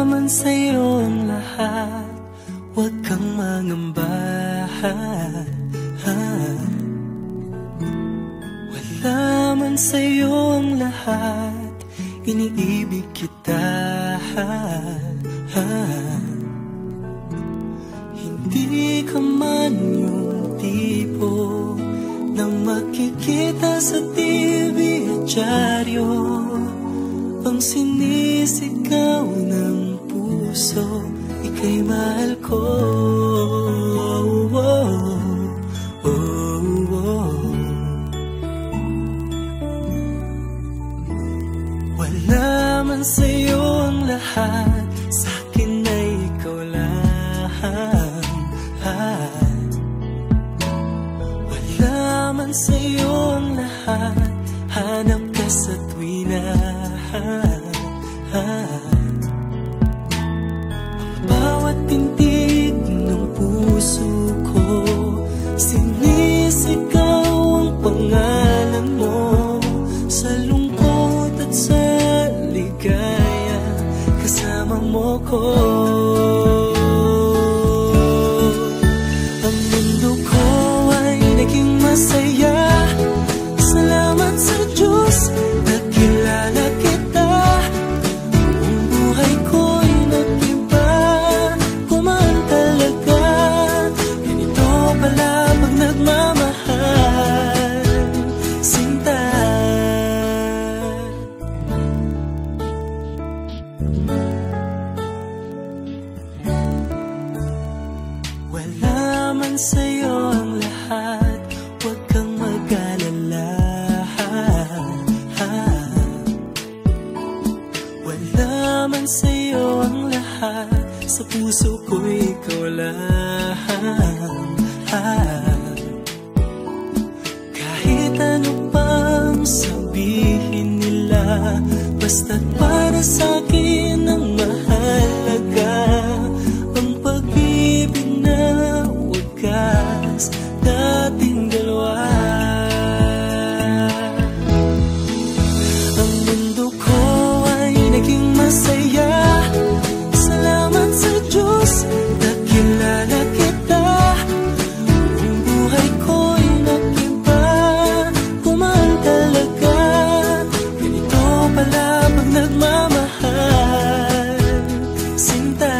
man sa'yo ang lahat, huwag kang mangamba. Wala man sa'yo ang lahat, iniibig kita. Hindi ka man yung tipo nang makikita sa TV at dyaryo, ang sinisigaw ng puso, ika'y mahal ko. Wala man sa'yo ang lahat, sa'kin ay ikaw lang. Wala man sa'yo ang lahat, hanap ka sa tuwina. Ang bawat tintig ng puso ko, sinisigaw ang pangalan mo. Sa lungkot at sa ligaya, kasama mo ko. Ang mundo ko ay naging masaya, salamat sa Diyos, nakilala kita. Ang buhay ko'y nag-iba, kumaan talaga. Ganito pala pag nagmamahal, sinta. Wala man sa'yo ang lahat, huwag kang mag-alala. Wala man sa'yo ang lahat, sa puso ko ikaw lang. Kahit ano pang sabihin nila, basta't para sa'kin ang mahalaga. Ang pag-ibig na wagas, dating dalawa. Ang mundo ko ay naging masaya, salamat sa Diyos, nakilala kita. Ang buhay ko'y nag-iba, kumaan talaga. Ganito pala pag nagmamahal, sinta.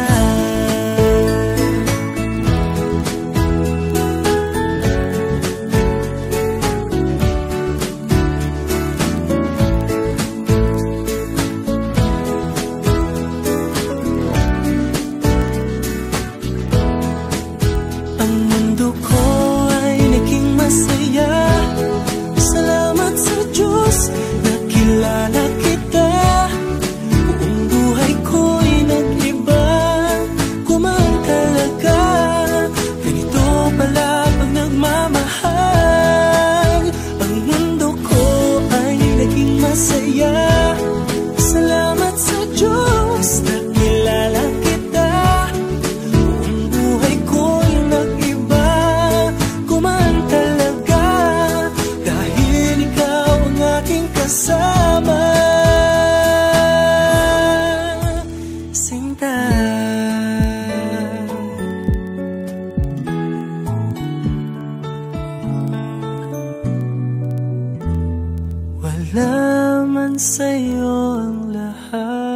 Ang mundo ko ay naging masaya, salamat sa Diyos, nakilala kita. Buong buhay ko'y nag-iba, kumaan talaga. Ganito pala pag nagmamahal. Ang mundo ko ay naging masaya, salamat sa Diyos, nakilala kita. Buong buhay ko'y nag-iba, kumaan talaga. Dahil ikaw ang aking kasama, sinta. Wala man sa'yo ang lahat,